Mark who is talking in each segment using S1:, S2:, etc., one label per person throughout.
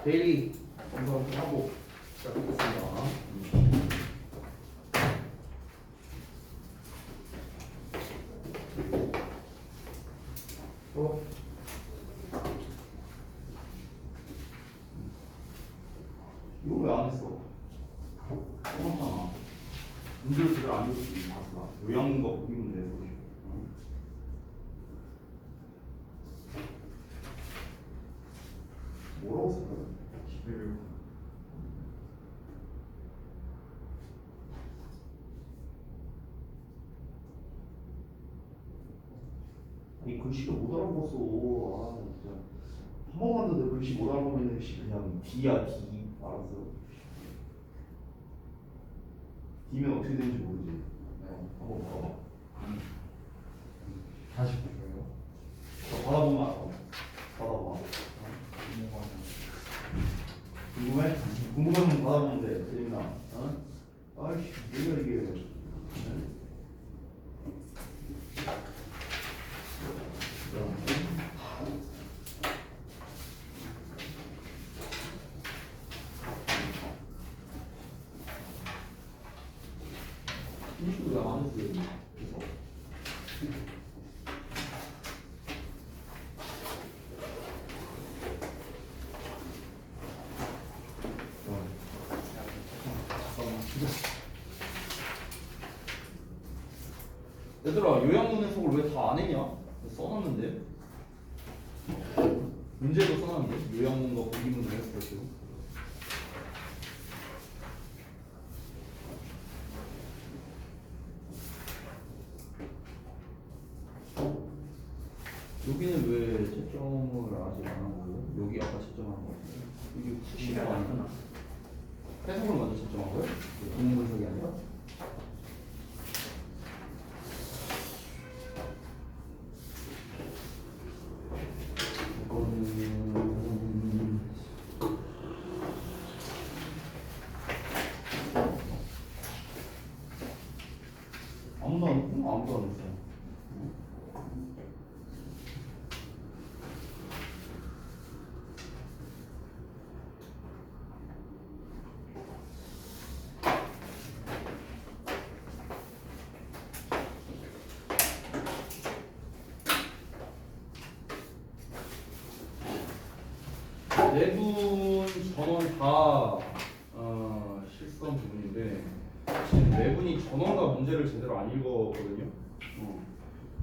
S1: 데일리 검사 하고 시작하겠습니다. 이거 왜 안 했어? 해놨잖아. 문제를 제대로 안 읽을 수 있는 가수가 요양문과 보기문제 해서. 뭐라고 썼거든? 기회를. 이 글씨도 못 알아보겠어. 아 진짜. 한 번만 더 내 글씨 못 알아보면 그냥 D야 D. 알았어. D면 어떻게 되는지 모르지. 네, 한번 봐봐.
S2: 다시 볼까요?
S1: 받아보면 알아. 받아봐. 궁금해? 궁금하면 받아보면 돼. 재민아. 어? 아이씨, 뭐야 이게. 네? 이슈 왜안 했어요? 얘들아 요양문 해석을 왜 다 안 했냐? 써놨는데 문제도 써놨는데 요양문과 보기문을 해석했어. 여기는 왜 채점을 아직 안 한 거예요? 여기 아까 채점한 거 같은데 이게 푸시가 아니구나. 해석을 먼저 채점한 거예요? 기능 분석이 아니라? 아무도 안 했고 아무도 안 했어요. 네 분 전원 다 실수한 부분인데 지금 네 분이 전원과 문제를 제대로 안 읽었거든요.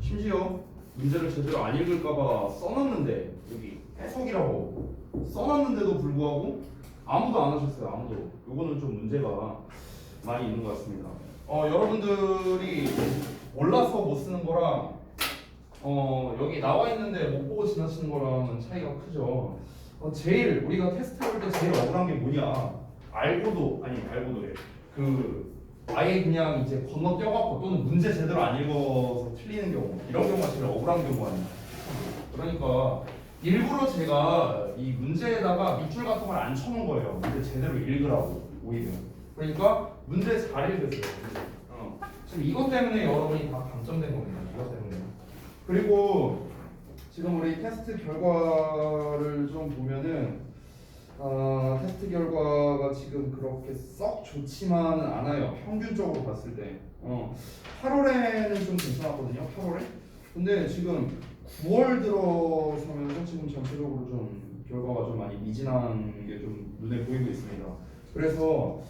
S1: 심지어 문제를 제대로 안 읽을까봐 써놨는데 여기 해석이라고 써놨는데도 불구하고 아무도 안 하셨어요. 아무도. 요거는 좀 문제가 많이 있는 것 같습니다. 여러분들이 몰라서 못 쓰는 거랑 여기 나와 있는데 못 보고 지나치는 거랑은 차이가 크죠. 제일 우리가 테스트 할 때 제일 억울한 게 뭐냐? 알고도 해. 아예 그냥 이제 건너뛰어갖고 또는 문제 제대로 안 읽어서 틀리는 경우 이런 경우가 제일 억울한 경우 아니에요. 그러니까 일부러 제가 이 문제에다가 밑줄 같은 걸 안 쳐놓은 거예요. 문제 제대로 읽으라고 오히려. 그러니까 문제 잘 읽으세요. 지금 이것 때문에 여러분이 다 감점된 겁니다. 이것 때문에. 그리고 지금 우리 테스트 결과를 좀 보면은 테스트 결과가 지금 그렇게 썩 좋지만은 않아요. 평균적으로 봤을 때 8월에는 좀 괜찮았거든요. 8월에. 근데 지금 9월 들어서면서 지금 전체적으로 좀 결과가 좀 많이 미진한 게 좀 눈에 보이고 있습니다. 그래서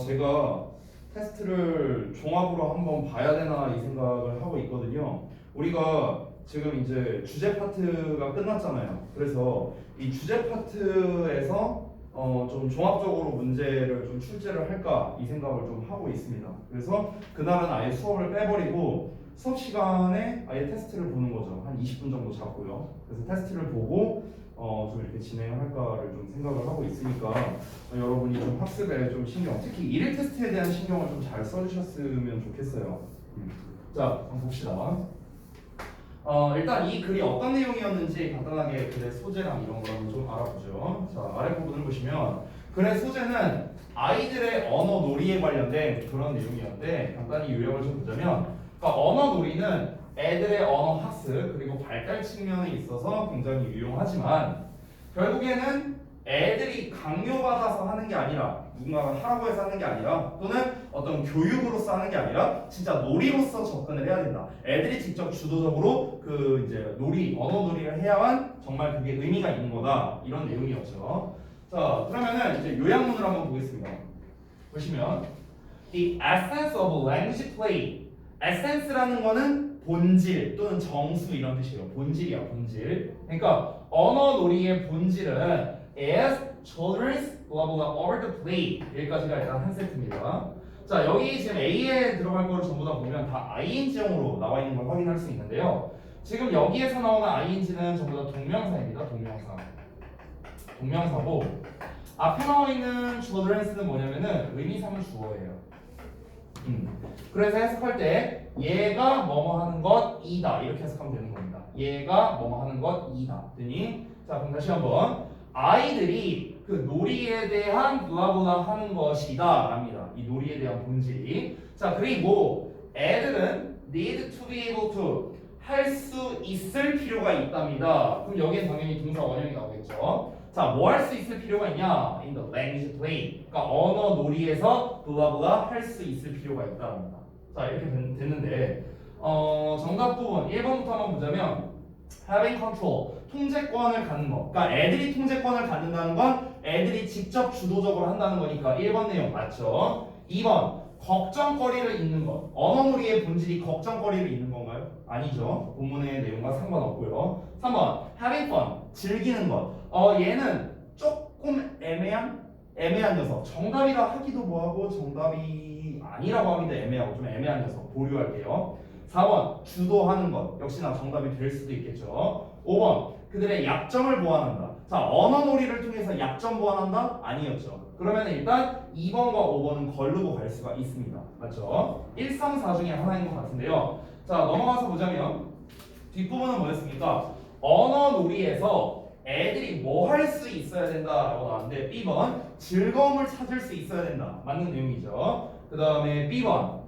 S1: 제가 테스트를 종합으로 한번 봐야 되나 이 생각을 하고 있거든요. 우리가 지금 이제 주제 파트가 끝났잖아요. 그래서 이 주제 파트에서 좀 종합적으로 문제를 좀 출제를 할까 이 생각을 좀 하고 있습니다. 그래서 그날은 아예 수업을 빼버리고 수업 시간에 아예 테스트를 보는 거죠. 한 20분 정도 잡고요. 그래서 테스트를 보고 좀 이렇게 진행할까를 좀 생각을 하고 있으니까 여러분이 좀 학습에 좀 신경, 특히 일일 테스트에 대한 신경을 좀 잘 써주셨으면 좋겠어요. 자, 한번 봅시다. 일단 이 글이 어떤 내용이었는지 간단하게 글의 소재랑 이런 거 한번 좀 알아보죠. 자, 아래 부분을 보시면 글의 소재는 아이들의 언어 놀이에 관련된 그런 내용이었는데 간단히 요약을 좀 보자면 그러니까 언어 놀이는 애들의 언어 학습 그리고 발달 측면에 있어서 굉장히 유용하지만 결국에는 애들이 강요받아서 하는 게 아니라 누군가가 하라고 해서 하는 게 아니라 또는 어떤 교육으로서 하는 게 아니라 진짜 놀이로서 접근을 해야 된다. 애들이 직접 주도적으로 그 이제 놀이, 언어 놀이를 해야만 정말 그게 의미가 있는 거다. 이런 내용이었죠. 자, 그러면은 이제 요약문을 한번 보겠습니다. 보시면 The essence of language play. essence라는 거는 본질 또는 정수 이런 뜻이에요. 본질이야, 본질. 그러니까 언어 놀이의 본질은 is children's blah blah over the play. 여기까지가 일단 한 세트입니다. 자, 여기 지금 A에 들어갈 거를 전부 다 보면 다 ing형으로 나와 있는 걸 확인할 수 있는데요. 지금 여기에서 나오는 ing는 전부 다 동명사입니다. 동명사. 동명사고 앞에 나와 있는 children's는 뭐냐면은 의미상은 주어예요. 그래서 해석할 때 얘가 뭐뭐 하는 것이다 이렇게 해석하면 되는 겁니다. 얘가 뭐뭐 하는 것이다. 되니 자 그럼 다시 한번 아이들이 그 놀이에 대한 블라블라 하는 것이다 랍니다. 이 놀이에 대한 본질이. 자 그리고 애들은 need to be able to 할 수 있을 필요가 있답니다. 그럼 여기엔 당연히 동사 원형이 나오겠죠. 자, 뭐 할 수 있을 필요가 있냐? In the language play. 그러니까 언어 놀이에서 블라블라 할 수 있을 필요가 있답니다. 자, 이렇게 됐는데 정답 부분 1번부터 한번 보자면 having control, 통제권을 갖는 거. 그러니까 애들이 통제권을 갖는다는 건 애들이 직접 주도적으로 한다는 거니까 1번 내용 맞죠? 2번 걱정거리를 잇는 것. 언어 놀이의 본질이 걱정거리를 잇는 건가요? 아니죠. 본문의 내용과 상관없고요. 3번 having fun, 즐기는 것. 얘는 조금 애매한 녀석. 정답이라 하기도 뭐하고 정답이 아니라고 하기도 애매하고 좀 애매한 녀석 보류할게요. 4번 주도하는 것. 역시나 정답이 될 수도 있겠죠. 5번 그들의 약점을 보완한다. 자, 언어 놀이를 통해서 약점 보완한다? 아니었죠. 그러면 일단 2번과 5번은 걸르고 갈 수가 있습니다. 맞죠? 1, 3, 4 중에 하나인 것 같은데요. 자, 넘어가서 보자면 뒷부분은 뭐였습니까? 언어 놀이에서 애들이 뭐 할 수 있어야 된다라고 나왔는데 B번 즐거움을 찾을 수 있어야 된다. 맞는 내용이죠. 그 다음에 B번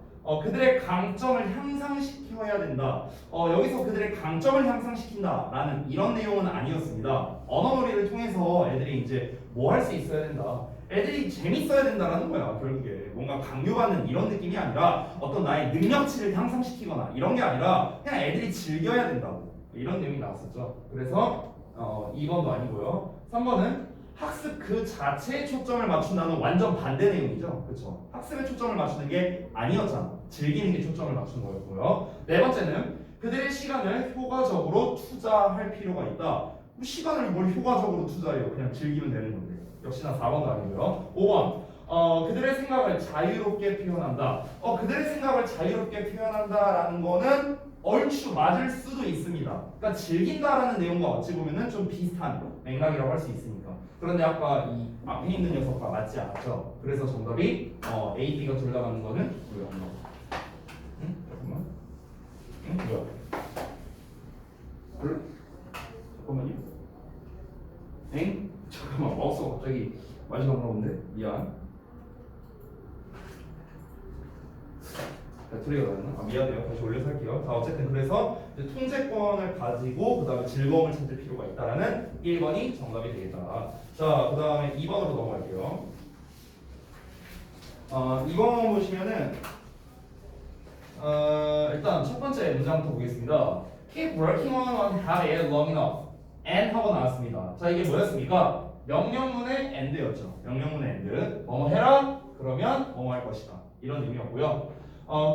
S1: 그들의 강점을 향상시켜야 된다. 여기서 그들의 강점을 향상시킨다라는 이런 내용은 아니었습니다. 언어 놀이를 통해서 애들이 이제 뭐 할 수 있어야 된다. 애들이 재밌어야 된다라는 거야. 결국에 뭔가 강요받는 이런 느낌이 아니라 어떤 나의 능력치를 향상시키거나 이런 게 아니라 그냥 애들이 즐겨야 된다고 이런 내용이 나왔었죠. 그래서 2번도 아니고요. 3번은 학습 그 자체에 초점을 맞춘다는 완전 반대 내용이죠. 그렇죠? 학습에 초점을 맞추는 게 아니었잖아. 즐기는 게 초점을 맞춘 거였고요. 네 번째는 그들의 시간을 효과적으로 투자할 필요가 있다. 시간을 뭘 효과적으로 투자해요? 그냥 즐기면 되는 건데. 역시나 4번도 아니고요. 5번 그들의 생각을 자유롭게 표현한다. 그들의 생각을 자유롭게 표현한다라는 거는 얼추 맞을 수도 있습니다. 그러니까 즐긴다라는 내용과 어찌 보면은 좀 비슷한 맥락이라고 할 수 있으니까. 그런데 아까 이 앞에 있는 녀석과 맞지 않았죠. 그래서 정답이 A, B가 둘 다 맞는 거는 뭐야? 응? 잠깐만. 응? 뭐야? 그래? 잠깐만요. 엥? 잠깐만 마우스가 갑자기 마지막 나오는데 미안. 배터리가 났나? 미안해요. 다시 올려서 할게요. 자, 어쨌든 그래서 이제 통제권을 가지고 그 다음에 즐거움을 찾을 필요가 있다라는 1번이 정답이 되겠다. 자, 그 다음에 2번으로 넘어갈게요. 2번 보시면은 일단 첫 번째 문장부터 보겠습니다. Keep working on having it long enough and 하고 나왔습니다. 자, 이게 뭐였습니까? 명령문의 and였죠. 명령문의 and. 뭐뭐 해라? 그러면 뭐뭐 할 것이다. 이런 의미였고요.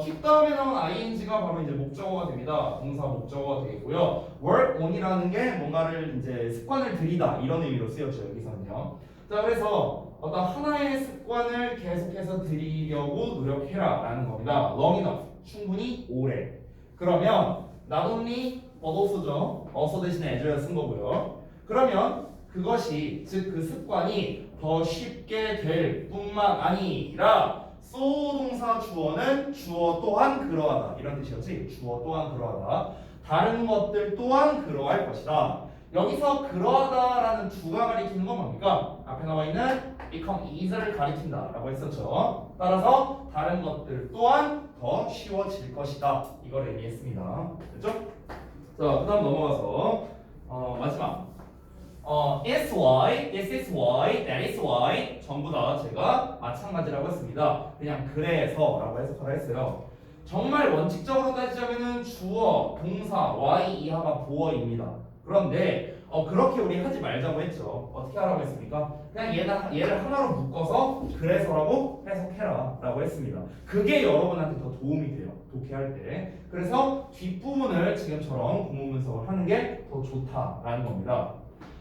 S1: keep 다음에 나온 ing가 바로 이제 목적어가 됩니다. 동사 목적어가 되겠고요. work on이라는 게 뭔가를 이제 습관을 들이다 이런 의미로 쓰였죠. 여기서는요. 자, 그래서 어떤 하나의 습관을 계속해서 들이려고 노력해라라는 겁니다. long enough 충분히 오래. 그러면 not only but also죠. also 대신에 as를 쓴 거고요. 그러면 그것이 즉 그 습관이 더 쉽게 될 뿐만 아니라 so 동사 주어는 주어 또한 그러하다 이런 뜻이었지. 주어 또한 그러하다. 다른 것들 또한 그러할 것이다. 여기서 그러하다라는 두가 가리키는 건 뭡니까? 앞에 나와 있는 become easy를 가리킨다 라고 했었죠. 따라서 다른 것들 또한 더 쉬워질 것이다 이걸 의미했습니다. 됐죠? 자, 그 다음 넘어가서 마지막
S2: is why, this is why, that is why 전부 다 제가 마찬가지라고 했습니다. 그냥 그래서라고 해석하라 했어요. 정말 원칙적으로 따지자면은 주어, 동사, y 이하가 보어입니다. 그런데 그렇게 우리 하지 말자고 했죠. 어떻게 하라고 했습니까? 그냥 얘를 하나로 묶어서 그래서라고 해석해라 라고 했습니다. 그게 여러분한테 더 도움이 돼요. 독해할 때. 그래서 뒷부분을 지금처럼 구문 분석을 하는 게 더 좋다라는 겁니다.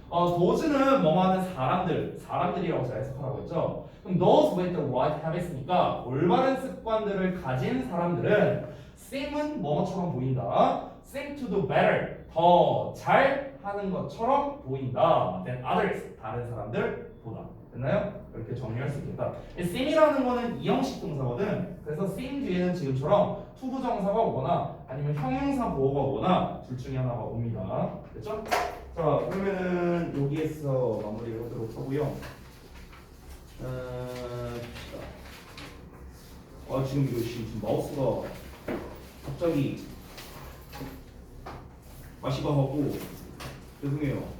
S2: 도즈는 뭐하는 사람들이라고 제가 해석하라고 했죠. 그럼 those with the right habits니까 올바른 습관들을 가진 사람들은 seem은 뭐뭐처럼 보인다. seem to do better. 더 잘 하는 것처럼 보인다. than others. 다른 사람들보다. 됐나요? 이렇게 정리할 수 있겠다. seem이라는 거는 이형식 동사거든. 그래서 seem 뒤에는 지금처럼 투부정사가 오거나 아니면 형용사 보어가 오거나 둘 중에 하나가 옵니다. 됐죠? 자, 그러면은 여기에서 마무리를 하도록 하고요. 지금 이거 지금 마우스가 갑자기 마시바하고 죄송해요.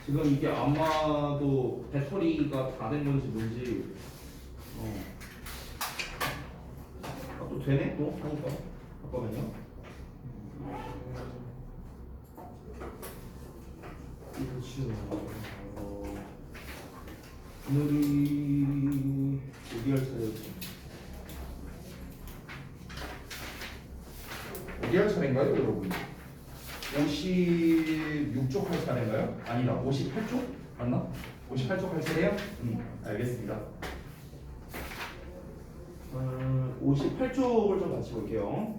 S2: 지금 이게 아마도 배터리가 다 된 건지 뭔지 또 되네? 또 하니까 잠깐만요. 이거 오늘이 어디 할 차례였지? 어디 할 차례인가요, 여러분? 56쪽 할 차례인가요? 아니다, 58쪽? 맞나? 58쪽 할 차례요? 알겠습니다. 58쪽을 좀 같이 볼게요.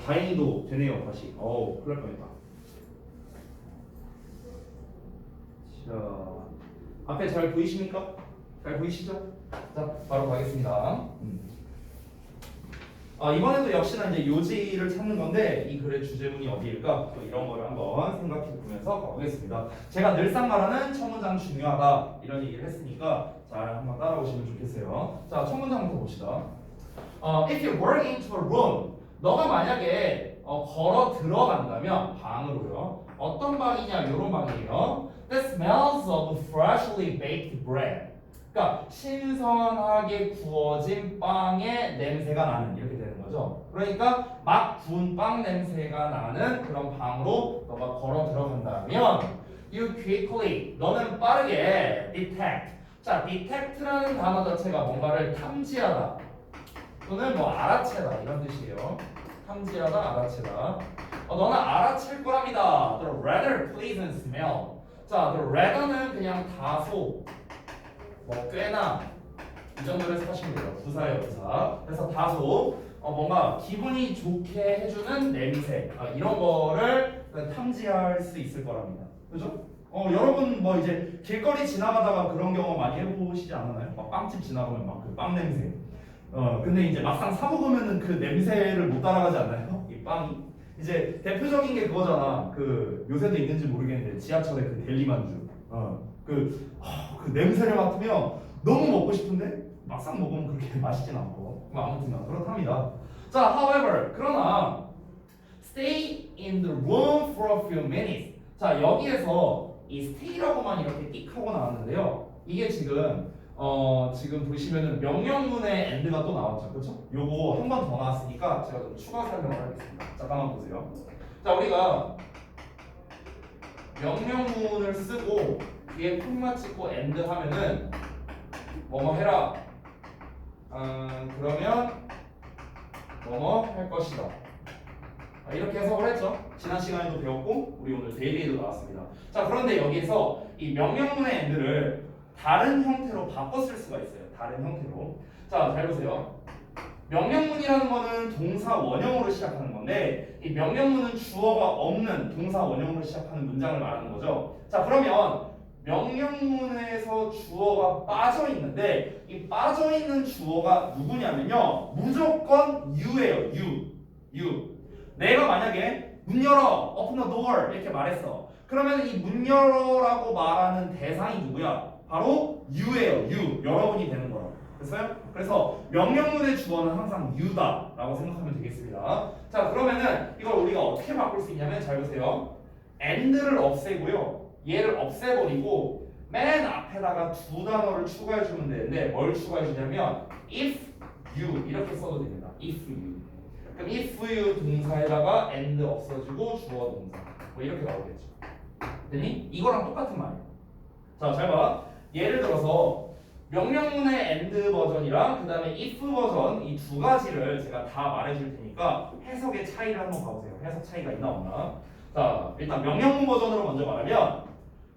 S2: 다행히도 되네요, 다시. 큰일 날 뻔했다. 자, 앞에 잘 보이십니까? 잘 보이시죠? 자, 바로 가겠습니다. 이번에도 역시나 이제 요지를 찾는 건데 이 글의 주제문이 어디일까? 또 이런 거를 한번 생각해 보면서 가보겠습니다. 제가 늘상 말하는 첫 문장 중요하다 이런 얘기를 했으니까 잘 한번 따라오시면 좋겠어요. 자, 첫 문장부터 봅시다. If you walk into a room, 너가 만약에 걸어 들어간다면 방으로요. 어떤 방이냐? 이런 방이에요. That smells of freshly baked bread. 그러니까 신선하게 구워진 빵의 냄새가 나는 이렇게 되는 거죠. 그러니까 막 구운 빵 냄새가 나는 그런 방으로 너가 걸어 들어간다면 you quickly 너는 빠르게 detect. 자, detect라는 단어 자체가 뭔가를 탐지하다 또는 뭐 알아채다 이런 뜻이에요. 탐지하다, 알아채다. 너는 알아챌 거랍니다. The rather pleasant smell. 자, the rather는 그냥 다소 꽤나 이 정도로 해석하시면 돼요. 부사예요, 부사. 그래서 다소 뭔가 기분이 좋게 해주는 냄새 이런 거를 탐지할 수 있을 거랍니다. 그죠? 여러분 뭐 이제 길거리 지나가다가 그런 경험 많이 해보시지 않았나요? 막 빵집 지나가면 막 그 빵 냄새. 근데 이제 막상 사 먹으면은 그 냄새를 못 따라가지 않나요? 이 빵이 이제 대표적인 게 그거잖아. 그 요새도 있는지 모르겠는데 지하철에 그 델리만주. 그 냄새를 맡으면 너무 먹고 싶은데 막상 먹으면 그렇게 맛있진 않고 아무튼 그렇답니다. 자, however 그러나 stay in the room for a few minutes. 자, 여기에서 이 stay라고만 이렇게 띡 하고 나왔는데요. 이게 지금 보시면은 명령문에 and가 또 나왔죠, 그렇죠? 요거 한 번 더 나왔으니까 제가 좀 추가 설명을 하겠습니다. 잠깐만 보세요. 자, 우리가 명령문을 쓰고 뒤에 콤마 찍고 and 하면은 뭐뭐 해라. 그러면 뭐뭐 할 것이다. 이렇게 해석을 했죠. 지난 시간에도 배웠고 우리 오늘 데일리에도 나왔습니다. 자, 그런데 여기에서 이 명령문의 and를 다른 형태로 바꿔 쓸 수가 있어요. 다른 형태로. 자, 잘 보세요. 명령문이라는 거는 동사 원형으로 시작하는 건데 이 명령문은 주어가 없는 동사 원형으로 시작하는 문장을 말하는 거죠. 자, 그러면 명령문에서 주어가 빠져 있는데 이 빠져 있는 주어가 누구냐면요. 무조건 you예요. you. 내가 만약에 문 열어, open the door 이렇게 말했어. 그러면 이 문 열어라고 말하는 대상이 누구야? 바로 you예요. you. 여러분이 되는 거라고. 됐어요? 그래서 명령문의 주어는 항상 you다라고 생각하면 되겠습니다. 자, 그러면은 이걸 우리가 어떻게 바꿀 수 있냐면 잘 보세요. and를 없애고요. 얘를 없애버리고 맨 앞에다가 두 단어를 추가해 주면 되는데 뭘 추가해 주냐면 if you 이렇게 써도 됩니다. if you. 그럼 if you 동사에다가 and 없어지고 주어 동사 뭐 이렇게 나오겠죠. 됐니? 이거랑 똑같은 말이에요. 자, 잘 봐. 예를 들어서 명령문의 and 버전이랑 그 다음에 if 버전 이 두 가지를 제가 다 말해줄 테니까 해석의 차이를 한번 봐보세요. 해석 차이가 있나 없나. 자, 일단 명령문 버전으로 먼저 말하면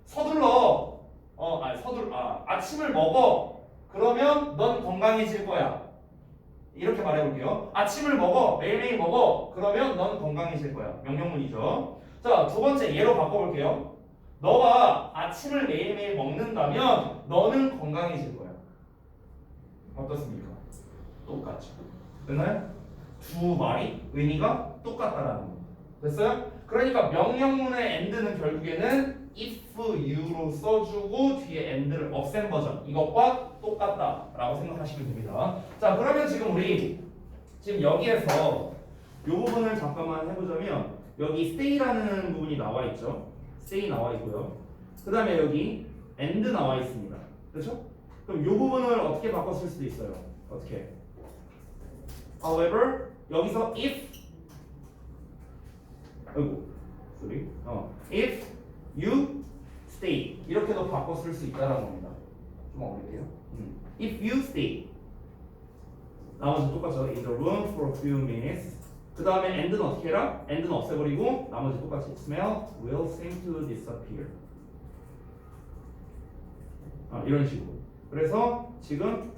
S2: 서둘러 아침을 먹어 그러면 넌 건강해질 거야 이렇게 말해볼게요. 아침을 먹어 매일매일 먹어 그러면 넌 건강해질 거야 명령문이죠. 자, 두 번째 예로 바꿔볼게요. 너가 아침을 매일매일 먹는다면 너는 건강해질 거야. 어떻습니까? 똑같죠. 됐나요? 두 말이 의미가 똑같다라는 거. 됐어요? 그러니까 명령문의 and는 결국에는 if you로 써주고 뒤에 and를 없앤 버전 이것과 똑같다라고 생각하시면 됩니다. 자, 그러면 지금 우리 지금 여기에서 이 부분을 잠깐만 해보자면 여기 stay라는 부분이 나와 있죠. stay 나와 있고요. 그 다음에 여기 and 나와 있습니다. 그렇죠? 그럼 이 부분을 어떻게 바꿔 쓸 수도 있어요. 어떻게? However 여기서 if if you stay 이렇게도 바꿔 쓸 수 있다는 겁니다. 좀 어렵게요. If you stay 나머지 똑같죠. In the room for a few minutes. 그 다음에 and는 어떻게 해라? and는 없애버리고 나머지 똑같이 smell will seem to disappear. 이런 식으로. 그래서 지금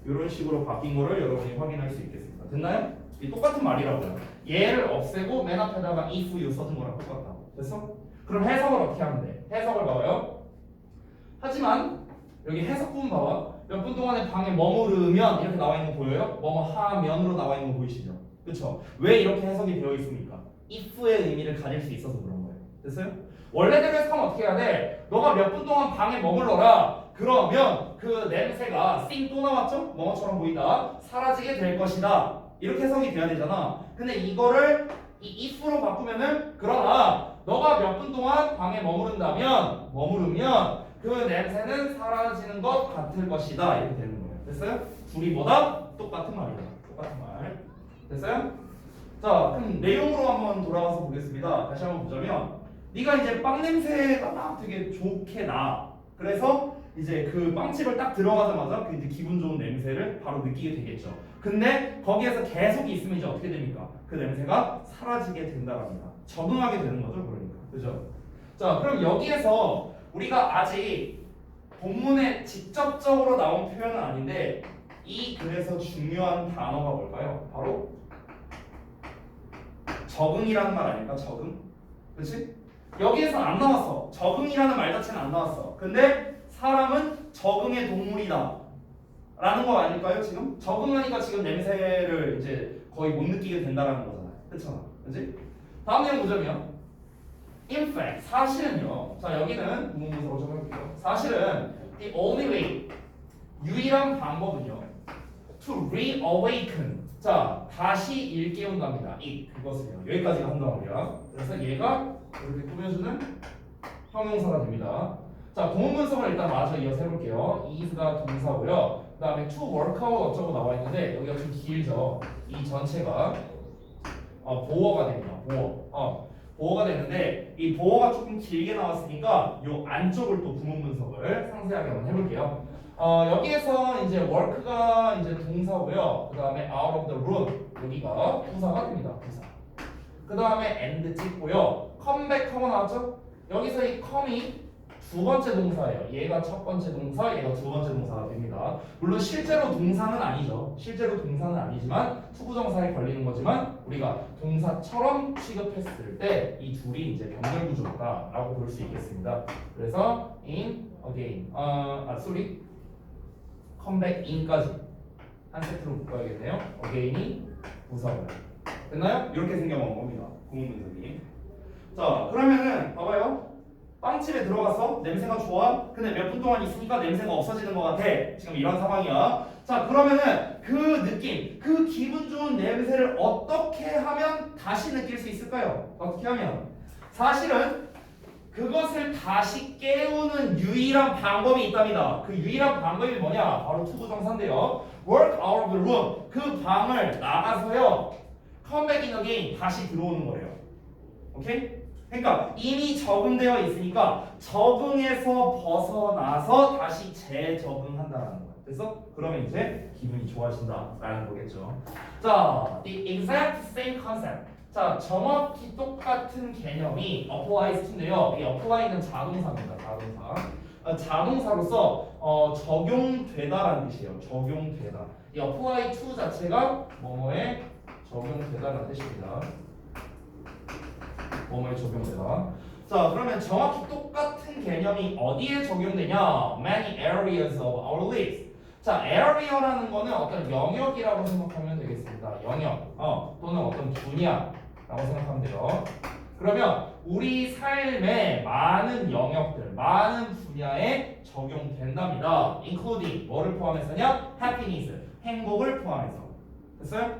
S2: 이런 식으로 바뀐 거를 여러분이 확인할 수 있겠습니다. 됐나요? 이 똑같은 말이라고요. 얘를 없애고 맨 앞에다가 if you 써준 거랑 똑같다. 됐어? 그럼 해석을 어떻게 하면 돼? 해석을 봐봐요. 하지만 여기 해석 부분 봐봐. 몇 분 동안에 방에 머무르면 이렇게 나와 있는 거 보여요? 뭐뭐 하면으로 나와 있는 거 보이시죠? 그쵸? 왜 이렇게 해석이 되어 있습니까? if의 의미를 가질 수 있어서 그런 거예요. 됐어요? 원래대로 해석하면 어떻게 해야 돼? 너가 몇 분 동안 방에 머물러라. 그러면 그 냄새가 띵 또 나왔죠? 뭐처럼 보이다. 사라지게 될 것이다. 이렇게 해석이 돼야 되잖아. 근데 이거를 이 if로 바꾸면은 그러나 너가 몇 분 동안 방에 머무르면 그 냄새는 사라지는 것 같을 것이다. 이렇게 되는 거예요. 됐어요? 둘이 뭐다? 똑같은 말이다. 똑같은 말. 됐어요? 자, 그럼 내용으로 한번 돌아가서 보겠습니다. 다시 한번 보자면 네가 이제 빵 냄새가 막 되게 좋게 나. 그래서 이제 그 빵집을 딱 들어가자마자 그 이제 기분 좋은 냄새를 바로 느끼게 되겠죠. 근데 거기에서 계속 있으면 이제 어떻게 됩니까? 그 냄새가 사라지게 된다랍니다. 적응하게 되는 거죠, 그러니까. 그죠? 자, 그럼 여기에서 우리가 아직 본문에 직접적으로 나온 표현은 아닌데 이 글에서 중요한 단어가 뭘까요? 바로 적응이라는 말 아닐까? 적응? 그렇지? 여기에서 안 나왔어. 적응이라는 말 자체는 안 나왔어. 근데 사람은 적응의 동물이다 라는 거 아닐까요? 지금? 적응하니까 지금 냄새를 이제 거의 못 느끼게 된다라는 거잖아요. 그렇잖아. 그렇지? 다음 내용 보자면 in fact 사실은요. 자, 여기는 부문문서로 좀 해볼게요. 사실은 the only way 유일한 방법은요 to reawaken 자 다시 일깨운답니다. 이 그것을요. 여기까지가 한다고요. 그래서 얘가 이렇게 꾸며주는 형용사가 됩니다. 자, 동문문서를 일단 마저 이어서 해볼게요. is가 동사고요. 그 다음에 to work out 어쩌고 나와 있는데 여기가 좀 길죠. 이 전체가 보어가 됩니다. 보어가 되는데 이 보어가 조금 길게 나왔으니까 이 안쪽을 또 부문문석을 상세하게 한번 해볼게요. 여기에서 이제 work가 이제 동사고요. 그 다음에 out of the room 여기가 부사가 됩니다. 부사. 그 다음에 and 찍고요. come back 하고 나왔죠? 여기서 이 come이 두 번째 동사예요. 얘가 첫 번째 동사, 얘가 두 번째 동사가 됩니다. 물론 실제로 동사는 아니죠. 실제로 동사는 아니지만 투부정사에 걸리는 거지만 우리가 동사처럼 취급했을 때 이 둘이 이제 병렬 구조다라고 볼 수 있겠습니다. 그래서 in, again, come back in까지 한 세트로 묶어야겠네요. again이 부사고요. 됐나요? 이렇게 생겨본 겁니다. 구문문석이. 자, 그러면은 봐봐요. 빵집에 들어갔어? 냄새가 좋아? 근데 몇 분 동안 있으니까 냄새가 없어지는 것 같아. 지금 이런 상황이야. 자, 그러면은 그 느낌, 그 기분 좋은 냄새를 어떻게 하면 다시 느낄 수 있을까요? 어떻게 하면? 사실은 그것을 다시 깨우는 유일한 방법이 있답니다. 그 유일한 방법이 뭐냐? 바로 투부정사인데요. Work out of the room. 그 방을 나가서요. Come back in again. 다시 들어오는 거예요. 오케이? 그러니까 이미 적응되어 있으니까 적응에서 벗어나서 다시 재적응한다는 거야. 됐어? 그러면 이제 기분이 좋아진다라는 거겠죠. 자, the exact same concept. 자, 정확히 똑같은 개념이 applies to인데요. 이 apply는 자동사입니다. 자동사. 자동사로서 적용되다라는 뜻이에요. 적용되다. 이 apply to 자체가 뭐뭐에 적용되다라는 뜻입니다. 뭐뭐에 적용되다. 자, 그러면 정확히 똑같은 개념이 어디에 적용되냐? Many areas of our lives. 자, area라는 거는 어떤 영역이라고 생각하면 되겠습니다. 영역, 또는 어떤 분야라고 생각하면 돼요. 그러면 우리 삶의 많은 영역들, 많은 분야에 적용된답니다. Including 뭐를 포함해서냐? Happiness, 행복을 포함해서. 됐어요?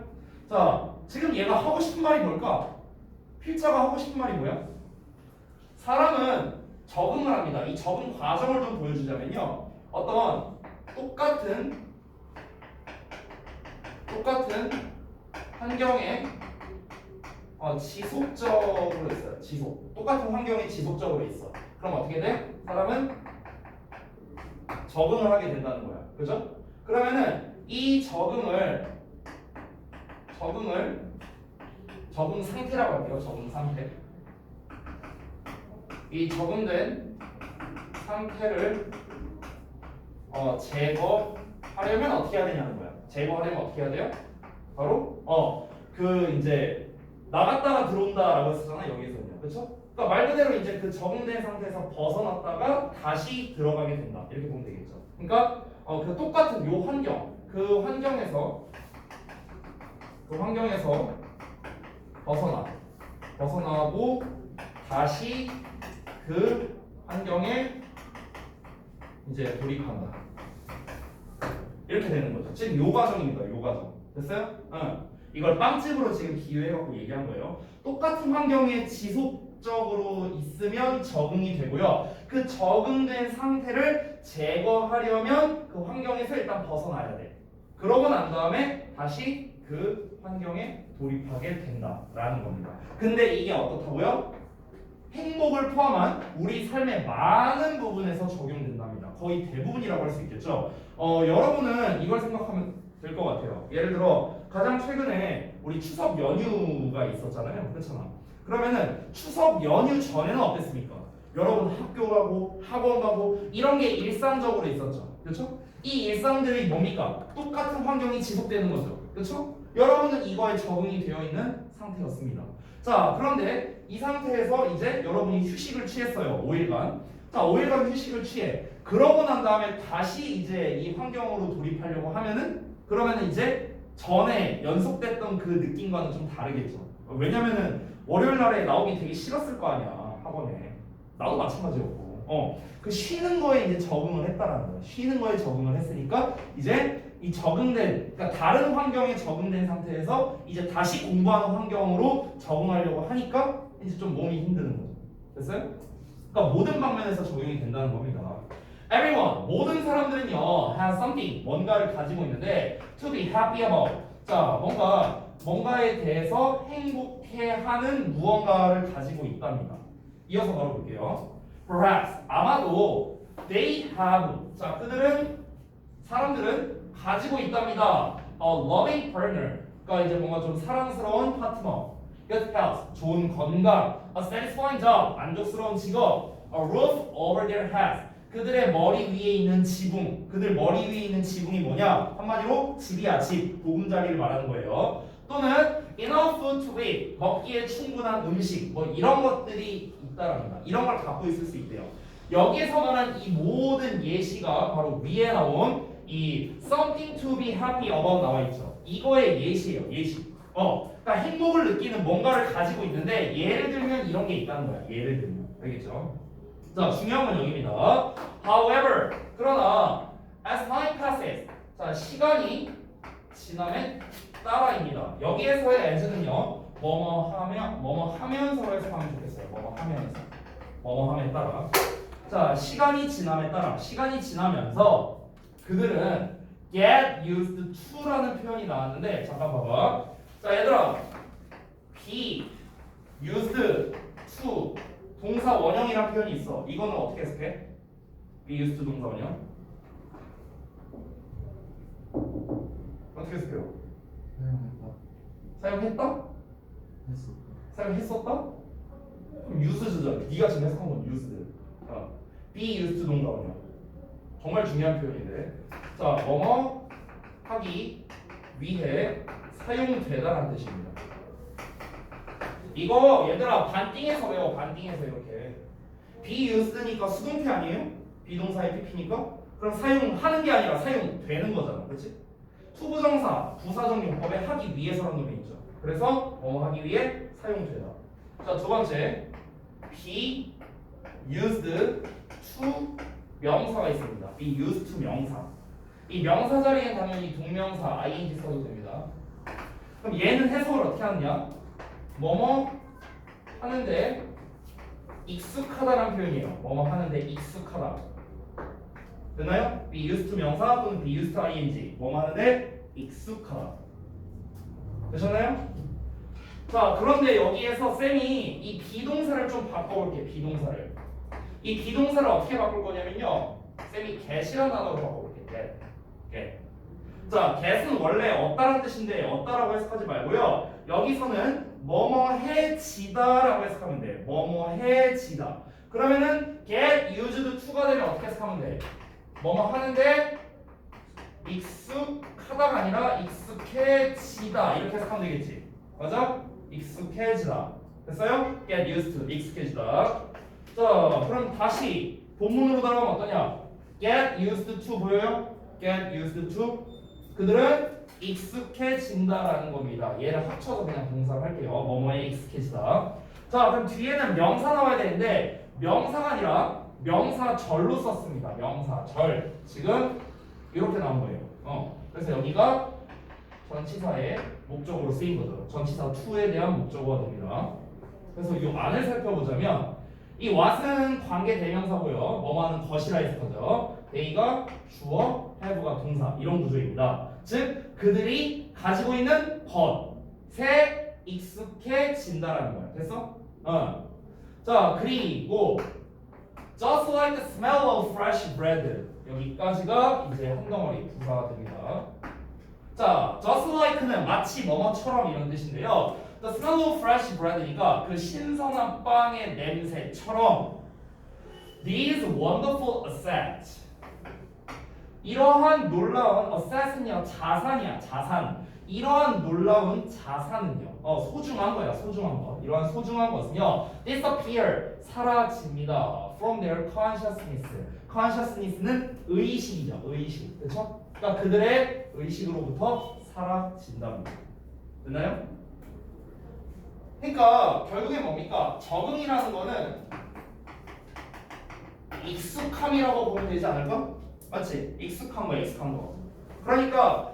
S2: 자, 지금 얘가 하고 싶은 말이 뭘까? 필자가 하고 싶은 말이 뭐야? 사람은 적응을 합니다. 이 적응 과정을 좀 보여주자면요. 어떤 똑같은 환경에 지속적으로 있어요. 똑같은 환경에 지속적으로 있어. 그럼 어떻게 돼? 사람은 적응을 하게 된다는 거야. 그죠? 그러면은 이 적응 상태라고 할게요. 적응 상태. 이 적응된 상태를 제거하려면 어떻게 해야 되냐는 거야. 제거하려면 어떻게 해야 돼요? 바로 이제 나갔다가 들어온다라고 했었잖아. 여기서는요. 그렇죠? 그러니까 말 그대로 이제 그 적응된 상태에서 벗어났다가 다시 들어가게 된다. 이렇게 보면 되겠죠. 그러니까 그 똑같은 요 환경, 그 환경에서 벗어나고 다시 그 환경에 이제 돌입한다. 이렇게 되는 거죠. 지금 요 과정입니다. 요 과정. 됐어요? 이걸 빵집으로 지금 비유해갖고 얘기한 거예요. 똑같은 환경에 지속적으로 있으면 적응이 되고요. 그 적응된 상태를 제거하려면 그 환경에서 일단 벗어나야 돼. 그러고 난 다음에 다시 그 환경에 돌입하게 된다라는 겁니다. 근데 이게 어떻다고요? 행복을 포함한 우리 삶의 많은 부분에서 적용된답니다. 거의 대부분이라고 할 수 있겠죠. 여러분은 이걸 생각하면 될 것 같아요. 예를 들어 가장 최근에 우리 추석 연휴가 있었잖아요. 그렇잖아. 그러면은 추석 연휴 전에는 어땠습니까? 여러분 학교 가고 학원 가고 이런 게 일상적으로 있었죠. 그렇죠? 이 일상들이 뭡니까? 똑같은 환경이 지속되는 거죠. 그렇죠? 여러분은 이거에 적응이 되어 있는 상태였습니다. 자, 그런데 이 상태에서 이제 여러분이 휴식을 취했어요. 5일간. 자, 5일간 휴식을 취해. 그러고 난 다음에 다시 이제 이 환경으로 돌입하려고 하면은 그러면은 이제 전에 연속됐던 그 느낌과는 좀 다르겠죠. 왜냐면은 월요일 날에 나오기 되게 싫었을 거 아니야. 학원에. 나도 마찬가지였고. 그 쉬는 거에 이제 적응을 했다라는 거야. 쉬는 거에 적응을 했으니까 이제 이 적응된, 그러니까 다른 환경에 적응된 상태에서 이제 다시 공부하는 환경으로 적응하려고 하니까 이제 좀 몸이 힘드는 거죠. 됐어요? 그러니까 모든 방면에서 적용이 된다는 겁니다. Everyone, 모든 사람들은요, has something, 뭔가를 가지고 있는데 to be happy about. 자, 뭔가에 대해서 행복해하는 무언가를 가지고 있답니다. 이어서 바로 볼게요. Perhaps, 아마도 they have. 자, 사람들은 가지고 있답니다. A loving partner. 그러니까 이제 뭔가 좀 사랑스러운 파트너. Good health. 좋은 건강. A satisfying job. 만족스러운 직업. A roof over their heads. 그들의 머리 위에 있는 지붕. 그들 머리 위에 있는 지붕이 뭐냐? 한마디로 집이야, 집. 보금자리를 말하는 거예요. 또는 enough food to eat. 먹기에 충분한 음식. 뭐 이런 것들이 있다랍니다. 이런 걸 갖고 있을 수 있대요. 여기에서 말한 이 모든 예시가 바로 위에 나온 이 something to be happy about 나와 있죠. 이거의 예시예요. 예시. 그러니까 행복을 느끼는 뭔가를 가지고 있는데 예를 들면 이런 게 있다는 거야. 예를 들면. 알겠죠? 자, 중요한 건 여기입니다. However, 그러나 as time passes, 자 시간이 지남에 따라입니다. 여기에서의 as는요, 뭐뭐 하면서 해석하면 좋겠어요. 뭐뭐 함에 따라. 자, 시간이 지남에 따라, 시간이 지나면서 그들은 get used to라는 표현이 나왔는데, 잠깐 봐봐. 자, 얘들아, be used to 동사 원형이라는 표현이 있어. 이거는 어떻게 해석해? be used to 동사 원형. 어떻게 해석해요? 사용했다? 사용했었다? 그럼 used잖아. 네가 지금 해석한 건 used. be used 동사 원형. 정말 중요한 표현인데. 자, 뭐뭐 하기 위해 사용되다라는 뜻입니다. 이거 얘들아 반띵해서 외워. 반띵해서 이렇게 be used니까 수동태 아니에요? 비동사의 pp니까? 그럼 사용하는 게 아니라 사용되는 거잖아, 그렇지? 투부정사 부사적 용법에 하기 위해서라는 놈이 있죠. 그래서 뭐뭐 하기 위해 사용되다. 자, 두 번째 be used to 명사가 있습니다. be used to 명사. 이 명사 자리엔 당연히 동명사 ing 써도 됩니다. 그럼 얘는 해석을 어떻게 하느냐? 뭐뭐 하는데 익숙하다라는 표현이에요. 뭐뭐 하는데 익숙하다. 됐나요? be used to 명사 또는 be used to ing. 뭐뭐 하는데 익숙하다. 되셨나요? 자, 그런데 여기에서 쌤이 이 비동사를 좀 바꿔볼게요. 비동사를. 이 비동사를 어떻게 바꿀 거냐면요, 쌤이 get이라는 단어로 바꿔볼게요. get. 자, get은 원래 얻다라는 뜻인데 얻다라고 해석하지 말고요, 여기서는 뭐뭐해지다라고 해석하면 돼. 뭐뭐해지다. 그러면은 get used to가 되면 어떻게 해석하면 돼? 뭐뭐 하는데 익숙하다가 아니라 익숙해지다 이렇게 해석하면 되겠지. 맞아? 익숙해지다. 됐어요? get used to, 익숙해지다. 자, 그럼 다시 본문으로 돌아가면 어떠냐? get used to 보여요? get used to. 그들은 익숙해진다라는 겁니다. 얘를 합쳐서 그냥 동사를 할게요. 뭐뭐에 익숙해지다. 자, 그럼 뒤에는 명사 나와야 되는데 명사가 아니라 명사절로 썼습니다. 명사절. 지금 이렇게 나온 거예요. 그래서 여기가 전치사의 목적으로 쓰인 거죠. 전치사 to에 대한 목적어가 됩니다. 그래서 이 안을 살펴보자면 이 what은 관계 대명사고요. 뭐뭐하는 것이라 해석하죠. they가 주어, have가 동사 이런 구조입니다. 즉 그들이 가지고 있는 것에 익숙해진다라는 거야. 됐어? 자, 그리고 just like the smell of fresh bread. 여기까지가 이제 한 덩어리 부사가 됩니다. 자, just like는 마치 뭐뭐처럼 이런 뜻인데요. The smell of fresh bread니까 그 신선한 빵의 냄새처럼 these wonderful assets. 이러한 놀라운 asset은요, 자산이야, 자산. 이러한 놀라운 자산은요, 소중한 거야, 소중한 거. 이러한 소중한 것은요, disappear, 사라집니다. From their consciousness. consciousness는 의식이죠, 의식. 그렇죠? 그러니까 그들의 의식으로부터 사라진답니다. 됐나요? 그러니까 결국에 뭡니까? 적응이라는 거는 익숙함이라고 보면 되지 않을까? 맞지? 익숙한 거, 익숙한 거. 그러니까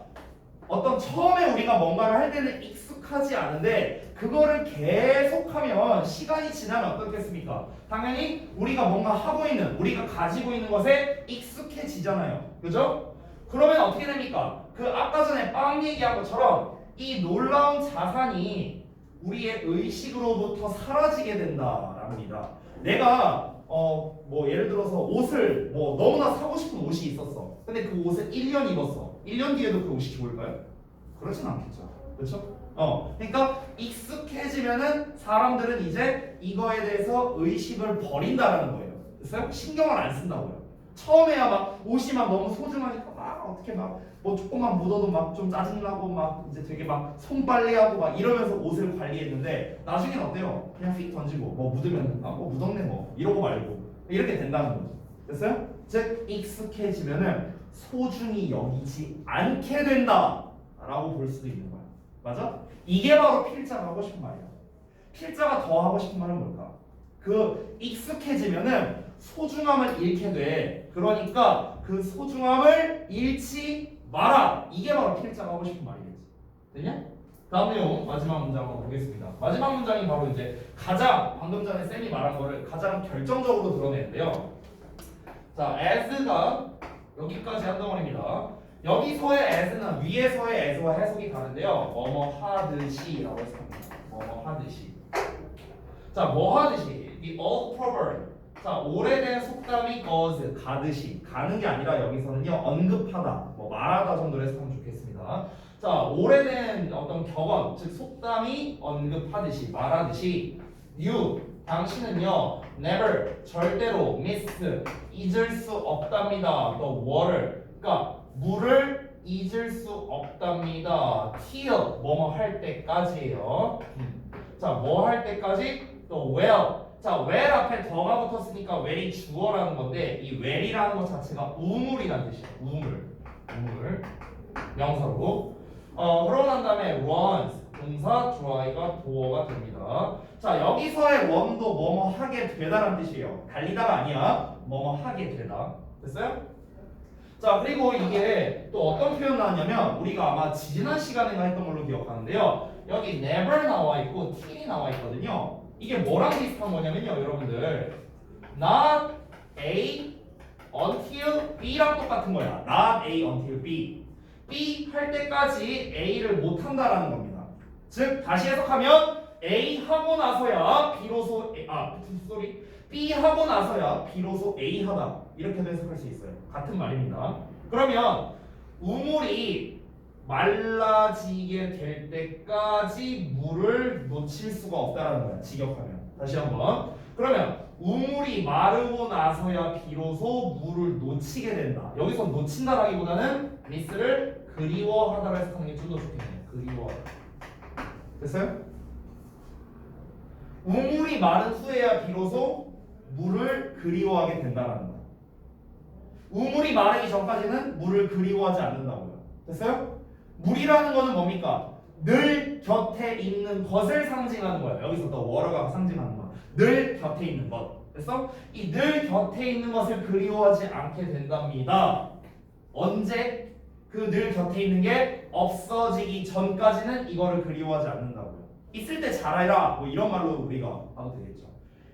S2: 어떤 처음에 우리가 뭔가를 할 때는 익숙하지 않은데 그거를 계속하면 시간이 지나면 어떻겠습니까? 당연히 우리가 뭔가 하고 있는, 우리가 가지고 있는 것에 익숙해지잖아요. 그죠? 그러면 어떻게 됩니까? 그 아까 전에 빵 얘기한 것처럼 이 놀라운 자산이 우리의 의식으로부터 사라지게 된다랍니다. 내가 뭐 예를 들어서 옷을 뭐 너무나 사고 싶은 옷이 있었어. 근데 그 옷을 1년 입었어. 1년 뒤에도 그 옷이 좋을까요? 그렇진 않겠죠. 그렇죠? 그러니까 익숙해지면은 사람들은 이제 이거에 대해서 의식을 버린다라는 거예요. 됐어요? 신경을 안 쓴다고요. 처음에야 막 옷이 막 너무 소중하니까 막 어떻게 막 뭐 조금만 묻어도 막 좀 짜증나고 막 이제 되게 막 손빨래하고 막 이러면서 옷을 관리했는데 나중엔 어때요? 그냥 휙 던지고 뭐 묻으면 뭐 묻었네 뭐 이러고 말고 이렇게 된다는 거죠. 됐어요? 즉 익숙해지면은 소중히 여기지 않게 된다라고 볼 수도 있는 거야. 맞아? 이게 바로 필자가 하고 싶은 말이야. 필자가 더 하고 싶은 말은 뭘까? 그 익숙해지면은 소중함을 잃게 돼. 그러니까 그 소중함을 잃지 마라. 이게 바로 필자가 하고 싶은 말이겠지. 되냐? 다음 내용 마지막 문장 한번 보겠습니다. 마지막 문장이 바로 이제 가장 방금 전에 쌤이 말한 거를 가장 결정적으로 드러내는데요. 자, as가 여기까지 한 덩어리입니다. 여기서의 as는 위에서의 as와 해석이 다른데요. 뭐뭐 하듯이라고 해석합니다. 뭐뭐 하듯이. 자, 뭐 하듯이? The old proverb. 자, 오래된 속담이 goes 가듯이. 가는 게 아니라 여기서는요 언급하다, 뭐 말하다 정도로 해석하면 좋겠습니다. 자, 오래된 어떤 격언, 즉 속담이 언급하듯이 말하듯이 you 당신은요 never 절대로 miss 잊을 수 없답니다. the water 그러니까 물을 잊을 수 없답니다. till 뭐뭐 할 때까지예요. 자, 뭐 할 때까지? 또 well. 자, well 앞에 더가 붙었으니까 well이 주어라는 건데 이 well이라는 것 자체가 우물이라는 뜻이에요. 우물 명사로. 그러고 난 다음에 runs 동사 dry가 도어가 됩니다. 자, 여기서의 run도 뭐뭐 하게 되다라는 뜻이에요. 달리다가 아니야. 뭐뭐 하게 되다. 됐어요? 자, 그리고 이게 또 어떤 표현 나왔냐면 우리가 아마 지난 시간에가 했던 걸로 기억하는데요. 여기 never 나와 있고 till이 나와 있거든요. 이게 뭐랑 비슷한 거냐면요, 여러분들. Not A until B랑 똑같은 거야. Not A until B. B 할 때까지 A를 못 한다라는 겁니다. 즉 다시 해석하면 A 하고 나서야 비로소 B 하고 나서야 비로소 A 하다. 이렇게도 해석할 수 있어요. 같은 말입니다. 그러면 우물이 말라지게 될 때까지 물을 놓칠 수가 없다라는 거야. 직역하면. 다시 한번. 그러면 우물이 마르고 나서야 비로소 물을 놓치게 된다. 여기서 놓친다라기보다는 미스를 그리워하다라 해석하는 게 좀 더 좋겠네요. 그리워하다. 됐어요? 우물이 마른 후에야 비로소 물을 그리워하게 된다라는 거야. 우물이 마르기 전까지는 물을 그리워하지 않는다고요. 됐어요? 물이라는 거는 뭡니까? 늘 곁에 있는 것을 상징하는 거예요. 여기서 또 water가 상징하는 거야. 늘 곁에 있는 것. 그래서 이 늘 곁에 있는 것을 그리워하지 않게 된답니다. 언제? 그 늘 곁에 있는 게 없어지기 전까지는 이거를 그리워하지 않는다고요. 있을 때 잘해라. 뭐 이런 말로 우리가 하도 되겠죠.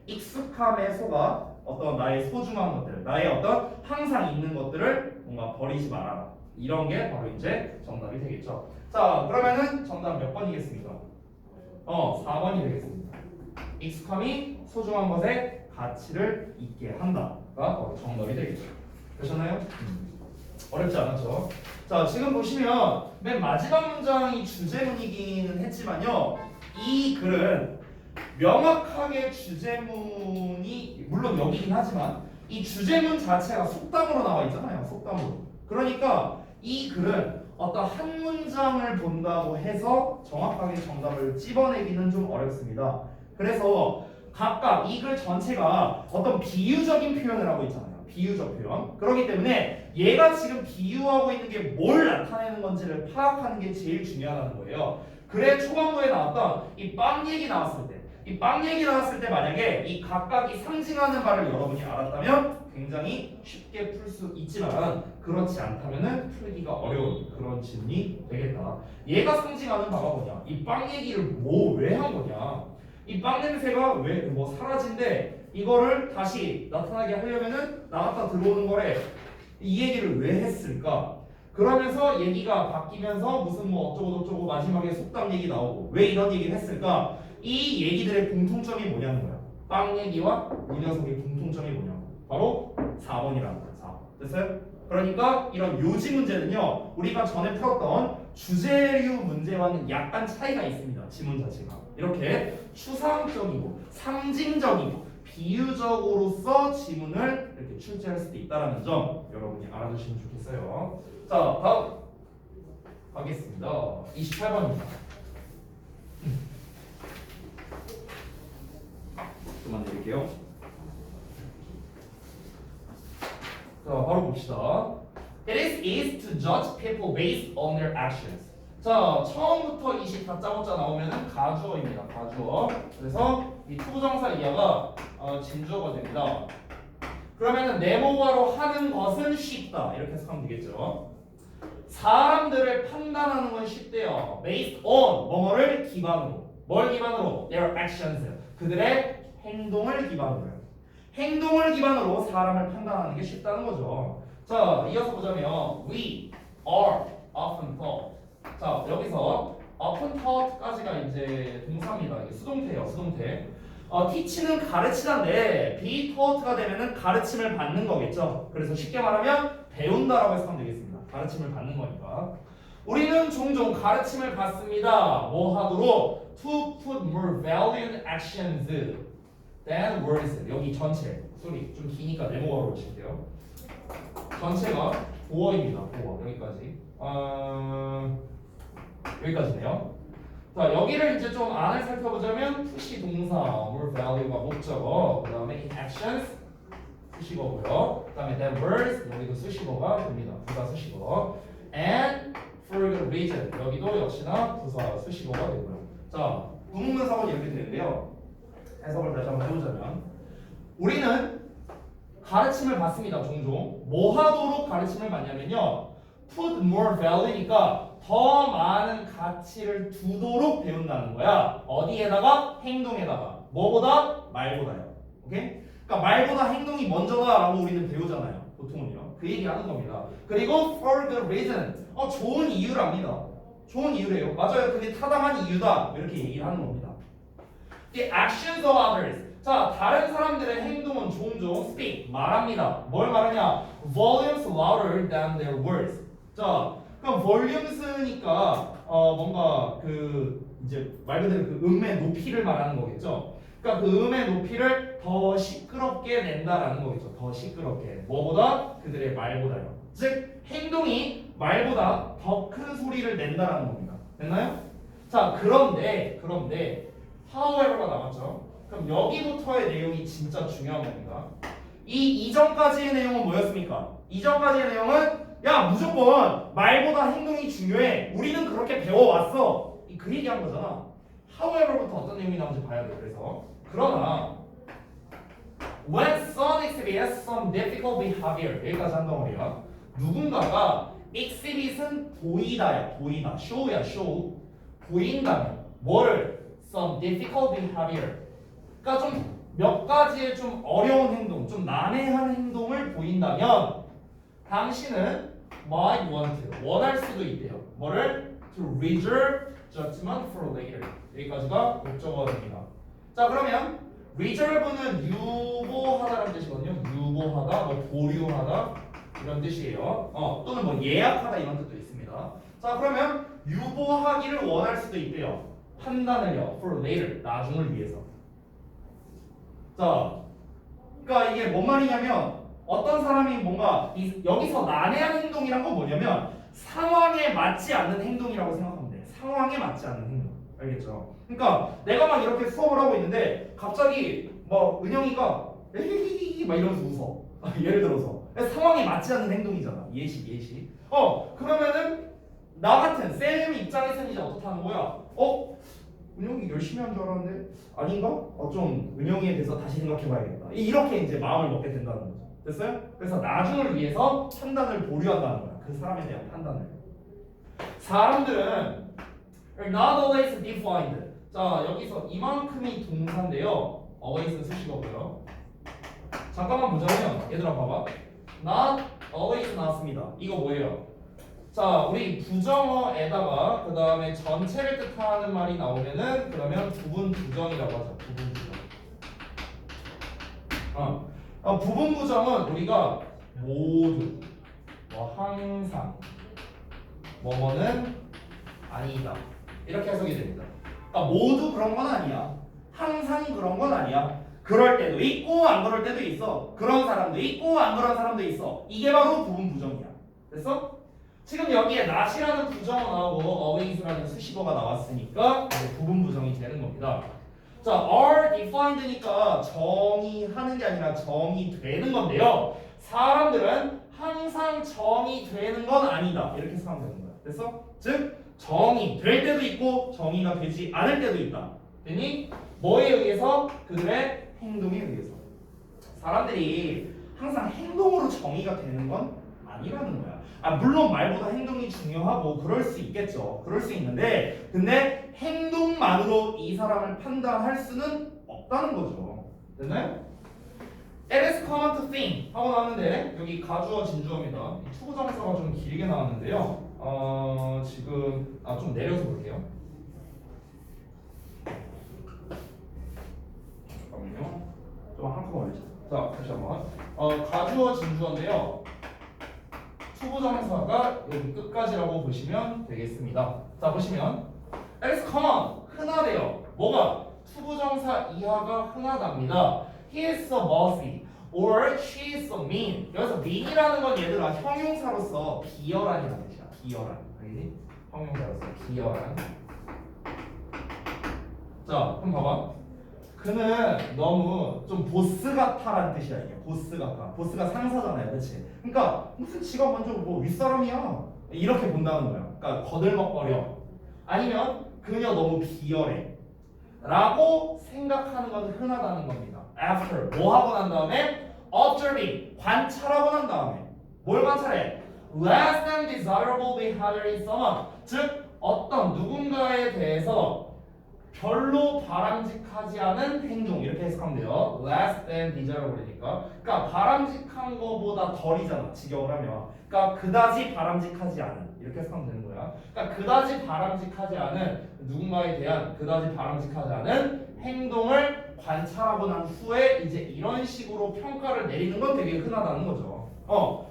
S2: 익숙함에 속아 어떤 나의 소중한 것들, 나의 어떤 항상 있는 것들을 뭔가 버리지 말아라. 이런 게 바로 이제 정답이 되겠죠. 자, 그러면은 정답 몇 번이겠습니까? 4번이 되겠습니다. 익숙함이 소중한 것에 가치를 있게 한다가 바로 정답이 되겠죠. 되셨나요? 어렵지 않았죠? 자, 지금 보시면 맨 마지막 문장이 주제문이기는 했지만요. 이 글은 명확하게 주제문이 물론 여기긴 하지만 이 주제문 자체가 속담으로 나와 있잖아요. 속담으로. 그러니까 이 글은 어떤 한 문장을 본다고 해서 정확하게 정답을 찝어내기는 좀 어렵습니다. 그래서 각각 이 글 전체가 어떤 비유적인 표현을 하고 있잖아요. 비유적 표현. 그렇기 때문에 얘가 지금 비유하고 있는 게 뭘 나타내는 건지를 파악하는 게 제일 중요하다는 거예요. 글의 초반부에 나왔던 이 빵 얘기 나왔을 때, 이 빵 얘기 나왔을 때 만약에 이 각각이 상징하는 바를 여러분이 알았다면 굉장히 쉽게 풀 수 있지만 그렇지 않다면은 풀기가 어려운 그런 질문이 되겠다. 얘가 상징하는 바가 뭐냐? 이 빵 얘기를 왜 한 거냐? 이 빵 냄새가 왜 뭐 사라진대? 이거를 다시 나타나게 하려면은 나갔다 들어오는 거래. 이 얘기를 왜 했을까? 그러면서 얘기가 바뀌면서 무슨 뭐 어쩌고 저쩌고 마지막에 속담 얘기 나오고 왜 이런 얘기를 했을까? 이 얘기들의 공통점이 뭐냐는 거야. 빵 얘기와 이 녀석의 공통점이 뭐냐고. 바로 4번이라는 거야. 4. 됐어요? 그러니까 이런 요지 문제는요. 우리가 전에 풀었던 주제류 문제와는 약간 차이가 있습니다. 지문 자체가. 이렇게 추상적이고 상징적이고 비유적으로서 지문을 이렇게 출제할 수도 있다는 점 여러분이 알아두시면 좋겠어요. 자, 다음 가겠습니다. 28번입니다. 그만 내릴게요. 자, 바로 봅시다. It is easy to judge people based on their actions. 자, 처음부터 20 다짜고짜 나오면은 가주어입니다. 가주어. 그래서 이 투부정사 이하가 진주어가 됩니다. 그러면은 네모가로 하는 것은 쉽다. 이렇게 해석하면 되겠죠. 사람들을 판단하는 건 쉽대요. Based on 뭐뭐를 기반으로. 뭘 기반으로? Their actions. 그들의 행동을 기반으로요. 행동을 기반으로 사람을 판단하는 게 쉽다는 거죠. 자, 이어서 보자면 we are often taught. 자, 여기서 often taught까지가 이제 동사입니다. 이게 수동태예요, 수동태. teach는 가르치다인데 be taught가 되면은 가르침을 받는 거겠죠. 그래서 쉽게 말하면 배운다라고 해석하면 되겠습니다. 가르침을 받는 거니까. 우리는 종종 가르침을 받습니다. 뭐 하도록? To put more value in actions than words. 여기 전체 소리 좀 기니까 네모가로 보실게요. 전체가 보어입니다. 보어 여기까지. 여기까지네요. 자, 여기를 이제 좀 안을 살펴보자면 푸시 동사, more value가 목적어, 그 다음에 in actions 수식어고요. 그 다음에 that words 여기도 수식어가 됩니다. 부사 수식어. And for good reason 여기도 역시나 부사 수식어가 되고요. 자, 구문문사가 이렇게 되는데요. 해석을 다시 한번 해보자면 우리는 가르침을 받습니다. 종종 뭐 하도록 가르침을 받냐면요, put more value니까 더 많은 가치를 두도록 배운다는 거야. 어디에다가? 행동에다가. 뭐보다? 말보다요. 오케이? 그러니까 말보다 행동이 먼저다라고 우리는 배우잖아요. 보통은요. 그 얘기하는 겁니다. 그리고 for good reason. 좋은 이유랍니다. 좋은 이유래요. 맞아요. 그게 타당한 이유다. 이렇게 얘기를 하는 겁니다. The actions of others. 자, 다른 사람들의 행동은 종종 speak, 말합니다. 뭘 말하냐? Volumes louder than their words. 자, 그럼 volumes니까 뭔가 그 이제 말 그대로 그 음의 높이를 말하는 거겠죠. 그러니까 그 음의 높이를 더 시끄럽게 낸다라는 거겠죠. 더 시끄럽게. 뭐보다? 그들의 말보다요. 즉 행동이 말보다 더 큰 소리를 낸다라는 겁니다. 됐나요? 자, 그런데 however가 나왔죠. 그럼 여기부터의 내용이 진짜 중요한 겁니다. 이 이전까지의 내용은 뭐였습니까? 이전까지의 내용은 야, 무조건 말보다 행동이 중요해. 우리는 그렇게 배워왔어. 그 얘기한 거잖아. however부터 어떤 내용이 나오는지 봐야 돼. 그래서 그러나 when someone exhibits some difficult behavior 여기까지 한 덩어리야. 누군가가 exhibit은 보이다야. 보이다. show야. show. 보인다면 뭐를? some difficult behavior. 그러니까 좀 몇 가지의 좀 어려운 행동, 좀 난해한 행동을 보인다면 당신은 might want to, 원할 수도 있대요. 뭐를? to reserve judgment for later. 여기까지가 목적어가 됩니다. 자, 그러면 reserve는 유보하다라는 뜻이거든요. 유보하다, 뭐 보류하다 이런 뜻이에요. 또는 뭐 예약하다 이런 뜻도 있습니다. 자, 그러면 유보하기를 원할 수도 있대요. 판단을요. for later, 나중을 위해서. 자, 그러니까 이게 뭔 말이냐면 어떤 사람이 뭔가 여기서 난해한 행동이란 건 뭐냐면 상황에 맞지 않는 행동이라고 생각하면 돼. 상황에 맞지 않는 행동. 알겠죠? 그러니까 내가 막 이렇게 수업을 하고 있는데 갑자기 뭐 은영이가 에히히히 막 이러면서 웃어. 예를 들어서 상황에 맞지 않는 행동이잖아. 예시. 그러면은 나 같은 쌤 입장에서는 이제 어떻다는 거야? 은영이 열심히 한 줄 알았는데 아닌가? 좀 은영이에 대해서 다시 생각해봐야겠다. 이렇게 이제 마음을 먹게 된다는 거죠. 됐어요? 그래서 나중을 위해서 판단을 보류한다는 거야. 그 사람에 대한 판단을. 사람들은 are not always defined. 자, 여기서 이만큼이 동사인데요. always는 수식어고요. 잠깐만 보자면 얘들아 봐봐. not always 나왔습니다. 이거 뭐예요? 자, 우리 부정어에다가 그 다음에 전체를 뜻하는 말이 나오면은 그러면 부분 부정이라고 하죠. 부분 부정. 부분 부정은 우리가 모두, 뭐 항상, 뭐뭐는 아니다 이렇게 해석이 됩니다. 그러니까 모두 그런 건 아니야. 항상 그런 건 아니야. 그럴 때도 있고 안 그럴 때도 있어. 그런 사람도 있고 안 그런 사람도 있어. 이게 바로 부분 부정이야. 됐어? 지금 여기에 not이라는 부정어 나오고 always라는 수식어가 나왔으니까 부분 부정이 되는 겁니다. 자, are defined니까 정의하는 게 아니라 정의되는 건데요. 사람들은 항상 정의되는 건 아니다. 이렇게 생각하면 되는 거야. 됐어? 즉 정의될 때도 있고 정의가 되지 않을 때도 있다. 됐니? 뭐에 의해서? 그들의 행동에 의해서. 사람들이 항상 행동으로 정의가 되는 건 아니라는 거야. 아 물론 말보다 행동이 중요하고 그럴 수 있겠죠. 그럴 수 있는데 근데 행동만으로 이 사람을 판단할 수는 없다는 거죠. 됐나요? It is common to think 하고 나왔는데 여기 가주어 진주어입니다. 이 투부정사가 좀 길게 나왔는데요. 지금 좀 내려서 볼게요. 잠깐만요. 좀 한 칸만 올리자. 자 다시 한번. 가주어 진주어인데요. 투부정사가 여기 끝까지라고 보시면 되겠습니다. 자 보시면 It is common 흔하대요. 뭐가? 투부정사 이하가 흔하답니다. He is so bossy or she is so mean. 여기서 mean이라는 건 얘들아 형용사로서 비열한이라는 뜻이야. 비열한. 알겠니? 형용사로서 비열한. 자 그럼 봐봐. 그는 너무 좀 보스 같아라는 뜻이야. 이게 보스 같아. 보스가 상사잖아요, 그렇지? 그러니까 무슨 지가 먼저 뭐 윗사람이야 이렇게 본다는 거야. 그러니까 거들먹거려. 아니면 그녀 너무 비열해 라고 생각하는 건 흔하다는 겁니다. After 뭐 하고 난 다음에 observing 관찰하고 난 다음에 뭘 관찰해? Less than desirable behavior in someone 즉 어떤 누군가에 대해서 별로 바람직하지 않은 행동 이렇게 해석하면 돼요. Less than desirable이니까 그러니까 바람직한 거보다 덜이잖아 직역을 하면 그러니까 그다지 바람직하지 않은 이렇게 해석하면 되는 거야. 그러니까 그다지 바람직하지 않은 누군가에 대한 그다지 바람직하지 않은 행동을 관찰하고 난 후에 이제 이런 식으로 평가를 내리는 건 되게 흔하다는 거죠.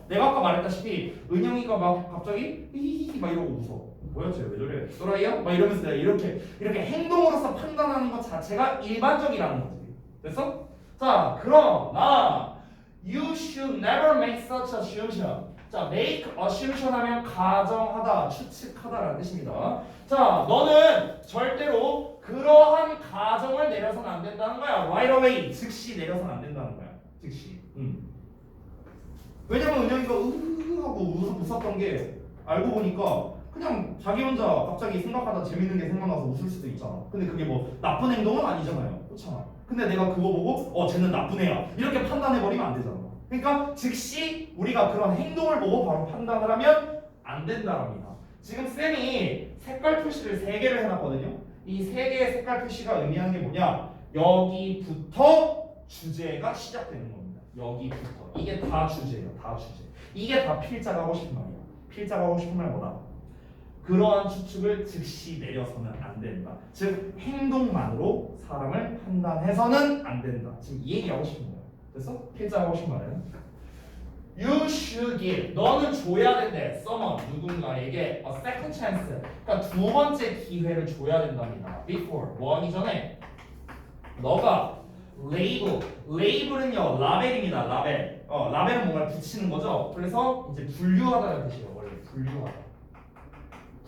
S2: 내가 아까 말했다시피 은영이가 막 갑자기 히히히 막 이러고 웃어. 뭐야 쟤 왜 저래? 또라이야? 막 이러면서 내가 이렇게 행동으로서 판단하는 것 자체가 일반적이라는 거지. 됐어? 자 그러나 you should never make such assumption. 자 make assumption 하면 가정하다, 추측하다라는 뜻입니다. 자 너는 절대로 그러한 가정을 내려서는 안 된다는 거야. Right away 즉시 내려서는 안 된다는 거야. 즉시. 왜냐면 은영이가 하고 웃었던 게 알고 보니까 그냥 자기 혼자 갑자기 생각하다 재밌는 게 생각나서 웃을 수도 있잖아. 근데 그게 뭐 나쁜 행동은 아니잖아요. 그렇잖아. 근데 내가 그거 보고 쟤는 나쁜 애야 이렇게 판단해버리면 안 되잖아. 그러니까 즉시 우리가 그런 행동을 보고 바로 판단을 하면 안 된다랍니다. 지금 쌤이 색깔 표시를 3개를 해놨거든요. 이 3개의 색깔 표시가 의미하는 게 뭐냐? 여기부터 주제가 시작되는 겁니다. 여기부터 이게 다 주제예요. 다 주제. 이게 다 필자가 하고 싶은 말이에요. 필자가 하고 싶은 말 뭐다? 그러한 추측을 즉시 내려서는 안 된다. 즉 행동만으로 사람을 판단해서는 안 된다. 지금 이 얘기하고 싶은 거예요. 됐어? 필자가 하고 싶은 말은 You should give. 너는 줘야 된대. someone 누군가에게 a second chance. 그러니까 2번째 기회를 줘야 된답니다. Before 뭐 하기 전에 너가 label은요 라벨입니다. 라벨. 라벨은 뭔가를 붙이는 거죠. 그래서 이제 분류하다는 뜻이에요. 원래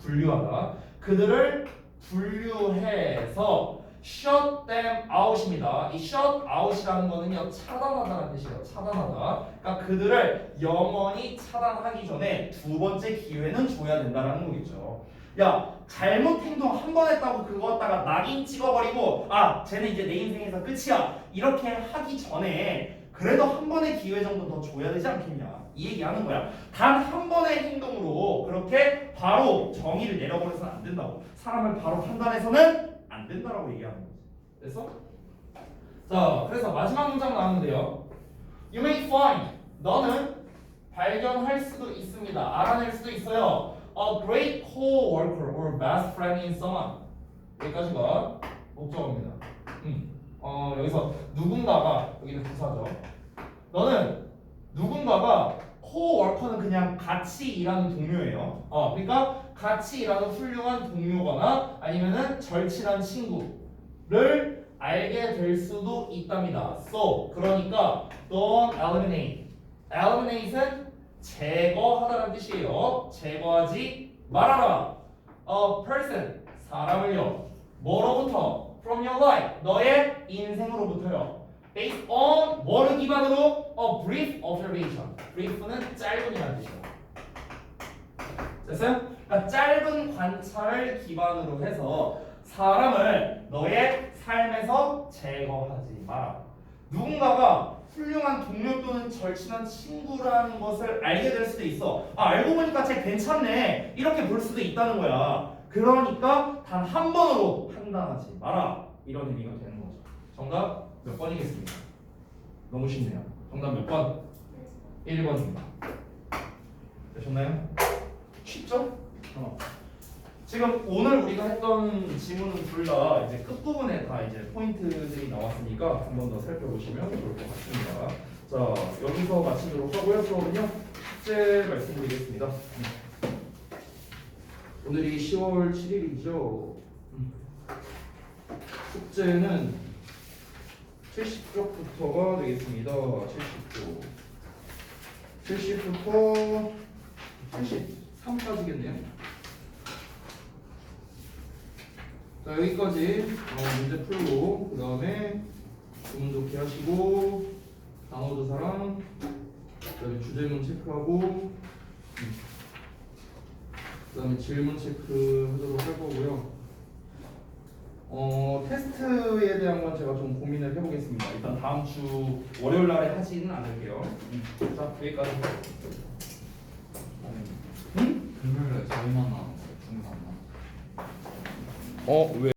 S2: 분류하다. 그들을 분류해서 shut them out입니다. 이 shut out이라는 거는요 차단하다는 뜻이에요. 차단하다. 그러니까 그들을 영원히 차단하기 전에 2번째 기회는 줘야 된다라는 거겠죠. 야 잘못 행동 한 번 했다고 그거 갖다가 낙인 찍어버리고 쟤는 이제 내 인생에서 끝이야 이렇게 하기 전에 그래도 한 번의 기회 정도 더 줘야 되지 않겠냐 이 얘기하는 거야. 단 한 번의 행동으로 그렇게 바로 정의를 내려버려서는 안 된다고. 사람을 바로 판단해서는 안 된다라고 얘기하는 거지. 됐어? 자 그래서 마지막 문장 나왔는데요. You may find 너는 발견할 수도 있습니다. 알아낼 수도 있어요. A great co-worker or best friend in someone. 여기까지가 목적어입니다. 여기서 누군가가 여기는 부사죠. 너는 누군가가 co-worker는 그냥 같이 일하는 동료예요. 그러니까 같이 일하는 훌륭한 동료거나 아니면은 절친한 친구를 알게 될 수도 있답니다. So 그러니까 don't eliminate. eliminate은 제거하다라는 뜻이에요. 제거하지 말아라. A person 사람을요. 뭐로부터? From your life 너의 인생으로부터요. Based on 뭐를 기반으로? A brief observation. brief는 짧은이라는 뜻이에요. 됐어요? 그러니까 짧은 관찰을 기반으로 해서 사람을 너의 삶에서 제거하지 마라. 누군가가 훌륭한 동료 또는 절친한 친구라는 것을 알게 될 수도 있어. 아, 알고 보니까 쟤 괜찮네. 이렇게 볼 수도 있다는 거야. 그러니까 단 한 번으로 판단하지 마라. 이런 의미가 되는 거죠. 정답 몇 번이겠습니까? 너무 쉽네요. 정답 몇 번? 1번입니다. 되셨나요? 쉽죠? 지금 오늘 우리가 했던 지문은 둘 다 이제 끝부분에 다 이제 포인트들이 나왔으니까 한 번 더 살펴보시면 좋을 것 같습니다. 자, 여기서 마치도록 하고요. 수업은요. 숙제 말씀드리겠습니다. 오늘이 10월 7일이죠. 숙제는 70쪽부터가 되겠습니다. 70쪽. 70부터 83까지겠네요. 자, 여기까지 문제 풀고 그 다음에 구문 좋게 하시고 단어 조사랑 그다음에 주제문 체크하고 그다음에 질문 체크하도록 할 거고요. 테스트에 대한 건 제가 좀 고민을 해보겠습니다. 일단 다음 주 월요일 날에 하지는 않을게요. 자, 여기까지.
S3: 금요일에 저희만 나오는 거예요. 중간 만
S2: 왜?